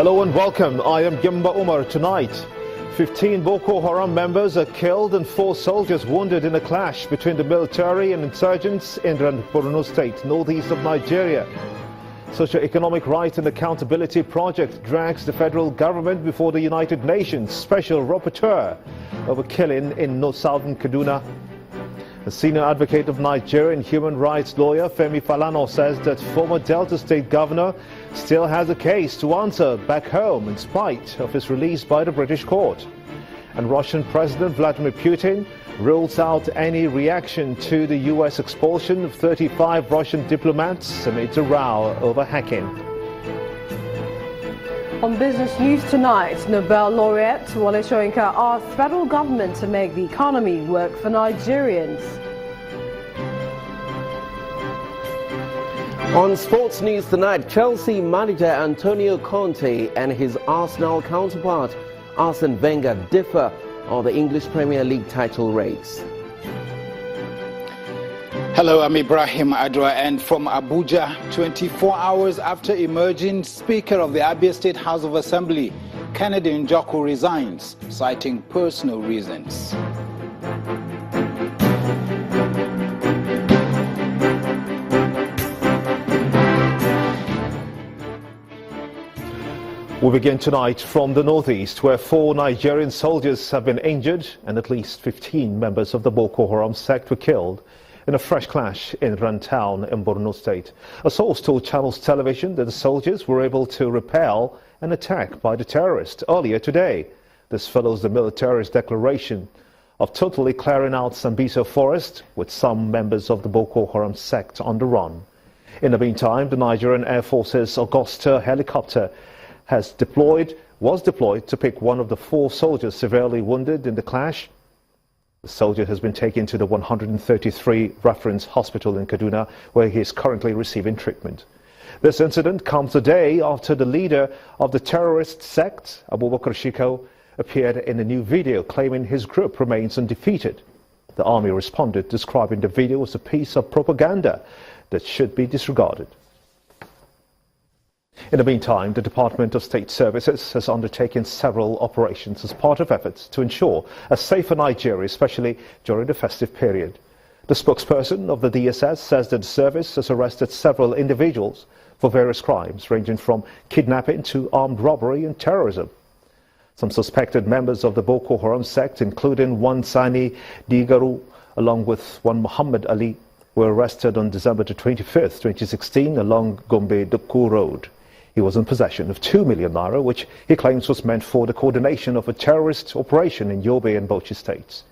Hello and welcome. I am Gimba Umar. Tonight, 15 Boko Haram members are killed and 4 soldiers wounded in a clash between the military and insurgents in Borno State, northeast of Nigeria. Socio-Economic Rights and Accountability Project drags the federal government before the United Nations Special Rapporteur over killing in southern Kaduna. The senior advocate of Nigeria and human rights lawyer Femi Falana says that former Delta State governor still has a case to answer back home in spite of his release by the British court. And Russian President Vladimir Putin rules out any reaction to the US expulsion of 35 Russian diplomats amid a row over hacking. On Business News tonight, Nobel laureate Wole Soyinka asked federal government to make the economy work for Nigerians. On sports news tonight, Chelsea manager Antonio Conte and his Arsenal counterpart Arsene Wenger differ on the English Premier League title race. Hello, I'm Ibrahim Adra, and from Abuja, 24 hours after emerging Speaker of the Abia State House of Assembly, Kennedy Njoku resigns, citing personal reasons. We begin tonight from the northeast, where 4 Nigerian soldiers have been injured and at least 15 members of the Boko Haram sect were killed in a fresh clash in Ran town in Borno State. A source told Channels Television that the soldiers were able to repel an attack by the terrorists earlier today. This follows the military's declaration of totally clearing out Sambisa forest, with some members of the Boko Haram sect on the run. In the meantime, the Nigerian Air Force's Augusta helicopter was deployed to pick one of the 4 soldiers severely wounded in the clash. The soldier has been taken to the 133 Reference Hospital in Kaduna, where he is currently receiving treatment. This incident comes a day after the leader of the terrorist sect, Abubakar Shiko, appeared in a new video claiming his group remains undefeated. The army responded, describing the video as a piece of propaganda that should be disregarded. In the meantime, the Department of State Services has undertaken several operations as part of efforts to ensure a safer Nigeria, especially during the festive period. The spokesperson of the DSS says that the service has arrested several individuals for various crimes, ranging from kidnapping to armed robbery and terrorism. Some suspected members of the Boko Haram sect, including one Sani Digaru, along with one Muhammad Ali, were arrested on December 25th, 2016, along Gombe-Duku Road. He was in possession of 2 million naira, which he claims was meant for the coordination of a terrorist operation in Yobe and Bauchi states.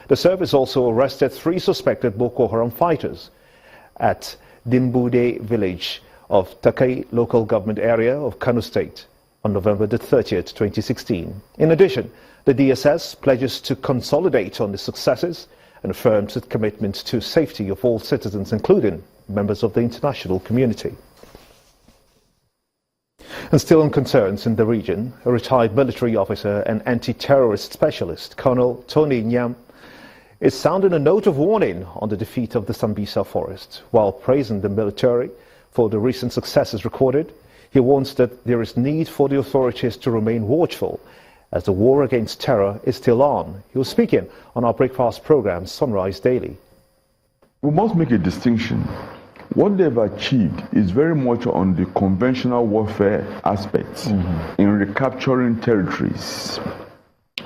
The service also arrested 3 suspected Boko Haram fighters at Dimbude village of Takai local government area of Kano State on November 30th, 2016. In addition, the DSS pledges to consolidate on the successes and affirms its commitment to safety of all citizens, including members of the international community. And still on concerns in the region, a retired military officer and anti-terrorist specialist, Colonel Tony Nyam, is sounding a note of warning on the defeat of the Sambisa forest. While praising the military for the recent successes recorded, he warns that there is need for the authorities to remain watchful as the war against terror is still on. He was speaking on our breakfast program, Sunrise Daily. We must make a distinction. What they've achieved is very much on the conventional warfare aspects in recapturing territories.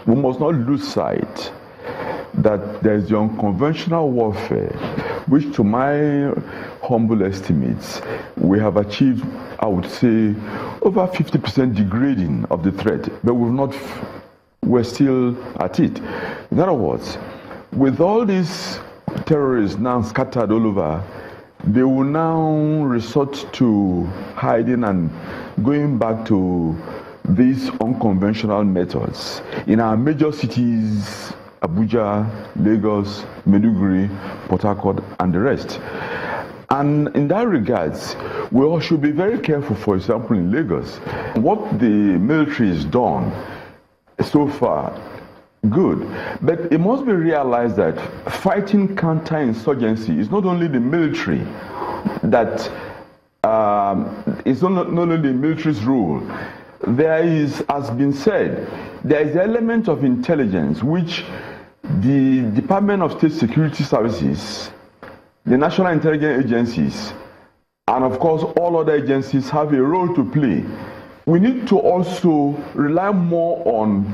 We must not lose sight that there's the unconventional warfare, which to my humble estimates, we have achieved, I would say, over 50% degrading of the threat, but we're still at it. In other words, with all these terrorists now scattered all over, they will now resort to hiding and going back to these unconventional methods. In our major cities, Abuja, Lagos, Maiduguri, Port Harcourt, and the rest. And in that regards, we all should be very careful, for example, in Lagos. What the military has done so far, good. But it must be realized that fighting counter-insurgency is not only the military that it's not only the military's role. there is, as been said, there is an element of intelligence which the Department of State Security Services, the National Intelligence Agencies, and of course all other agencies have a role to play. We need to also rely more on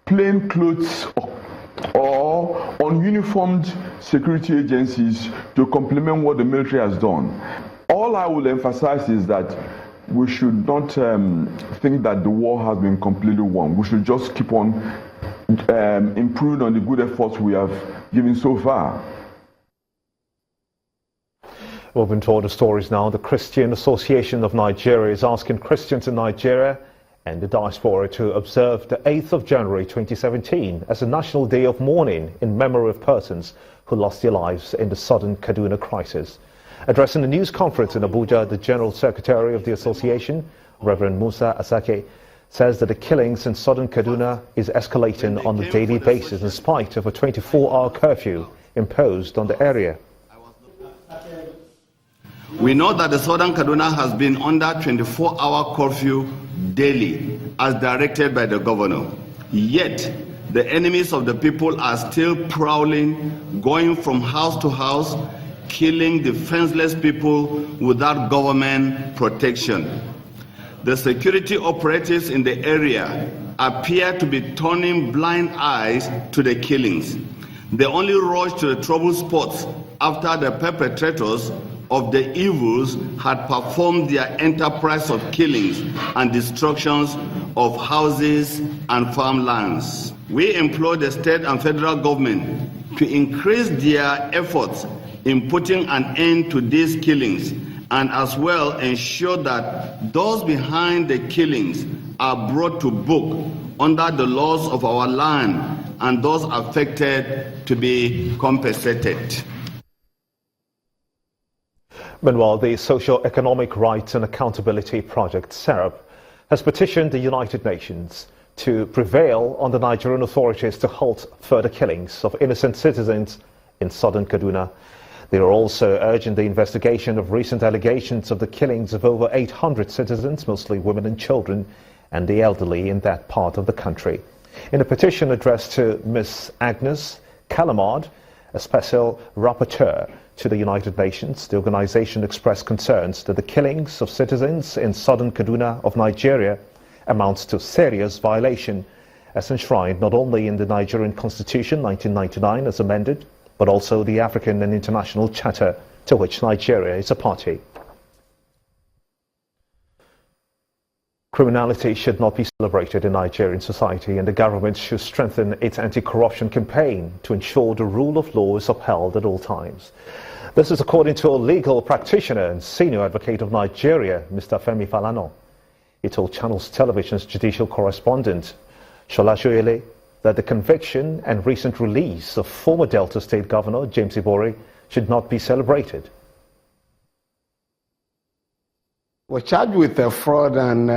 plainclothes or on uniformed security agencies to complement what the military has done. All I will emphasize is that we should not think that the war has been completely won. We should just keep on improving on the good efforts we have given so far. Moving toward the stories now, the Christian Association of Nigeria is asking Christians in Nigeria and the diaspora to observe the 8th of January 2017 as a national day of mourning in memory of persons who lost their lives in the southern Kaduna crisis. Addressing a news conference in Abuja, the General Secretary of the association, Reverend Musa Asake, says that the killings in southern Kaduna is escalating on a daily basis in spite of a 24-hour curfew imposed on the area. We know that the southern Kaduna has been under 24-hour curfew daily as directed by the governor. Yet, the enemies of the people are still prowling, going from house to house, killing defenseless people without government protection. The security operatives in the area appear to be turning blind eyes to the killings. They only rush to the trouble spots after the perpetrators of the evils had performed their enterprise of killings and destructions of houses and farmlands. We implore the state and federal government to increase their efforts in putting an end to these killings and as well ensure that those behind the killings are brought to book under the laws of our land and those affected to be compensated. Meanwhile, the Socio-Economic Rights and Accountability Project, SERAP, has petitioned the United Nations to prevail on the Nigerian authorities to halt further killings of innocent citizens in southern Kaduna. They are also urging the investigation of recent allegations of the killings of over 800 citizens, mostly women and children, and the elderly in that part of the country. In a petition addressed to Ms. Agnes Calamard, a special rapporteur to the United Nations, the organization expressed concerns that the killings of citizens in southern Kaduna of Nigeria amounts to serious violation, as enshrined not only in the Nigerian Constitution 1999 as amended, but also the African and International Charter to which Nigeria is a party. Criminality should not be celebrated in Nigerian society, and the government should strengthen its anti-corruption campaign to ensure the rule of law is upheld at all times. This is according to a legal practitioner and senior advocate of Nigeria, Mr. Femi Falana. He told Channels Television's judicial correspondent, Shola Shoyele, that the conviction and recent release of former Delta State Governor James Ibori should not be celebrated. We're charged with fraud and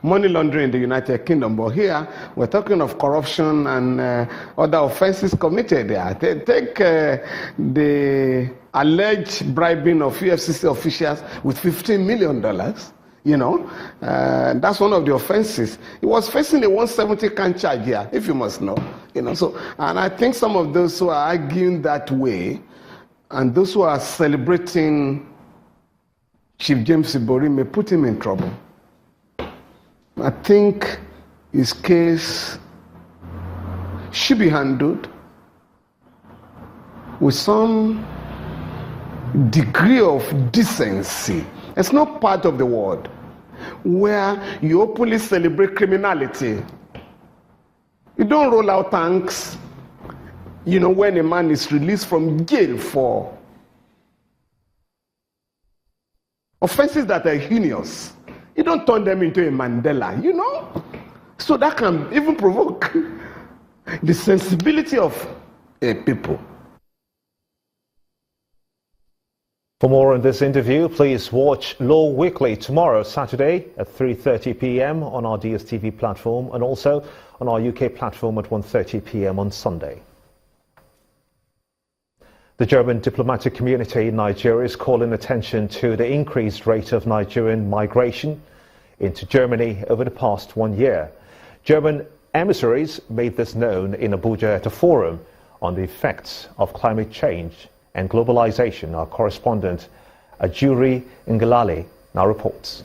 money laundering in the United Kingdom, but here we're talking of corruption and other offenses committed there. Take the alleged bribing of EFCC officials with $15 million. You know, that's one of the offenses. He was facing a 170 count charge here, if you must know. You know, so, and I think some of those who are arguing that way and those who are celebrating Chief James Ibori may put him in trouble. I think his case should be handled with some degree of decency. It's not part of the world where you openly celebrate criminality. You don't roll out tanks, you know, when a man is released from jail for offenses that are heinous. You don't turn them into a Mandela, you know? So that can even provoke the sensibility of a people. For more on this interview, please watch Law Weekly tomorrow, Saturday at 3:30 p.m. on our DSTV platform and also on our UK platform at 1:30 p.m. on Sunday. The German diplomatic community in Nigeria is calling attention to the increased rate of Nigerian migration into Germany over the past 1 year. German emissaries made this known in Abuja at a forum on the effects of climate change and globalization. Our correspondent Ajuri Ngalale now reports.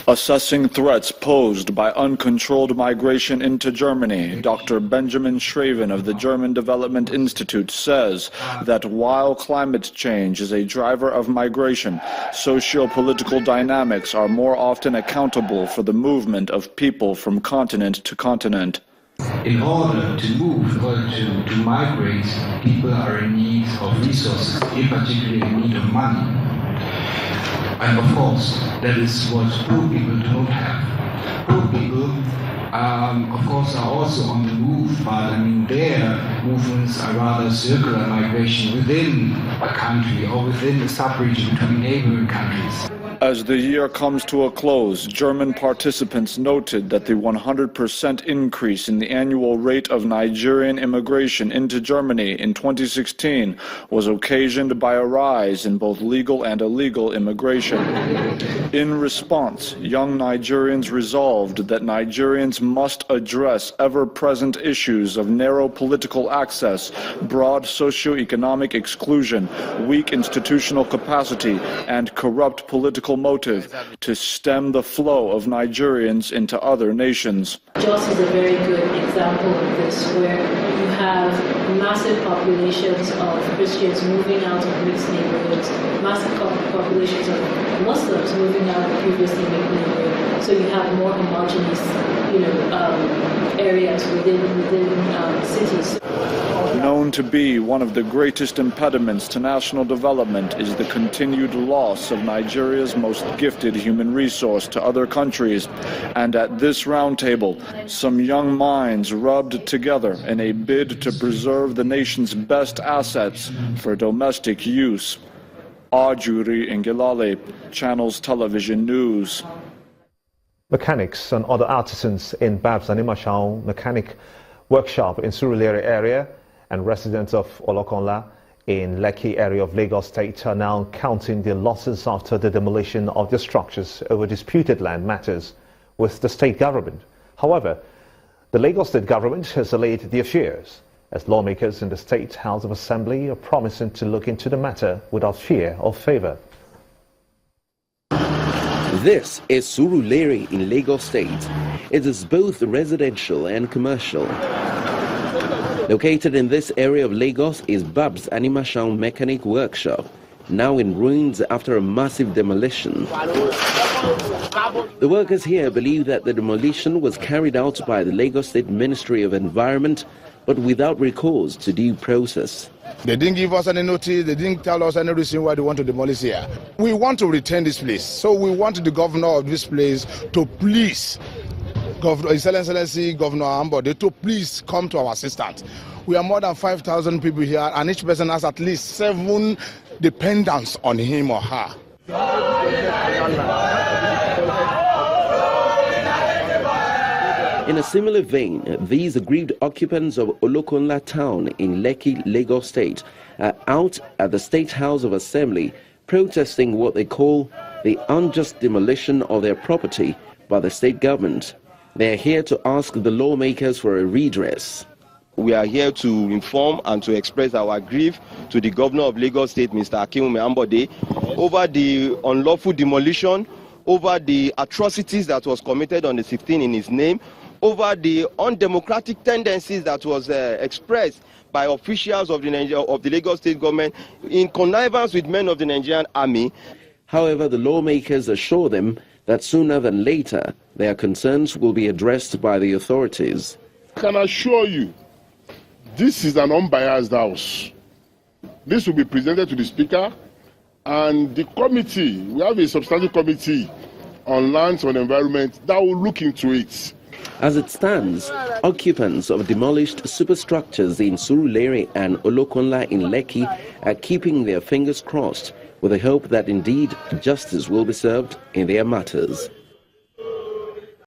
Assessing threats posed by uncontrolled migration into Germany, Dr. Benjamin Schraven of the German Development Institute says that while climate change is a driver of migration, socio-political dynamics are more often accountable for the movement of people from continent to continent. In order to move, to migrate, people are in need of resources, in particular in need of money. And of course, that is what poor people don't have. Poor people, of course, are also on the move, but I mean, their movements are rather circular migration within a country or within a sub-region between neighboring countries. As the year comes to a close, German participants noted that the 100% increase in the annual rate of Nigerian immigration into Germany in 2016 was occasioned by a rise in both legal and illegal immigration. In response, young Nigerians resolved that Nigerians must address ever-present issues of narrow political access, broad socio-economic exclusion, weak institutional capacity, and corrupt political motive to stem the flow of Nigerians into other nations. Jos is a very good example of this, where you have massive populations of Christians moving out of mixed neighborhoods, massive populations of Muslims moving out of previously mixed neighborhoods. So you have more homogeneous, areas within cities. Known to be one of the greatest impediments to national development is the continued loss of Nigeria's most gifted human resource to other countries. And at this roundtable, some young minds rubbed together in a bid to preserve the nation's best assets for domestic use. Ajuri Ngalale, Channels Television News. Mechanics and other artisans in Babs Animashao Mechanic Workshop in Surulere area and residents of Olokonla in Lekki area of Lagos State are now counting their losses after the demolition of their structures over disputed land matters with the state government. However, the Lagos State government has allayed the affairs, as lawmakers in the State House of Assembly are promising to look into the matter without fear or favor. This is Surulere in Lagos State. It is both residential and commercial. Located in this area of Lagos is Babs Animashao Mechanic Workshop, now in ruins after a massive demolition. The workers here believe that the demolition was carried out by the Lagos State Ministry of Environment, but without recourse to due process. They didn't give us any notice, they didn't tell us any reason why they want to demolish here. We want to retain this place, so we want the governor of this place to please, His Excellency Governor Ambode, to please come to our assistance. We are more than 5,000 people here, and each person has at least 7 dependents on him or her. In a similar vein, these aggrieved occupants of Olokonla town in Lekki, Lagos State, are out at the State House of Assembly protesting what they call the unjust demolition of their property by the state government. They are here to ask the lawmakers for a redress. We are here to inform and to express our grief to the governor of Lagos State, Mr. Akinwumi Ambode, over the unlawful demolition, over the atrocities that was committed on the 16th in his name, over the undemocratic tendencies that was expressed by officials of the Lagos State government in connivance with men of the Nigerian army. However, the lawmakers assure them that sooner than later, their concerns will be addressed by the authorities. I can assure you, this is an unbiased house. This will be presented to the Speaker and the committee. We have a substantive committee on lands, on environment that will look into it. As it stands, occupants of demolished superstructures in Surulere and Olokonla in Lekki are keeping their fingers crossed with the hope that indeed justice will be served in their matters.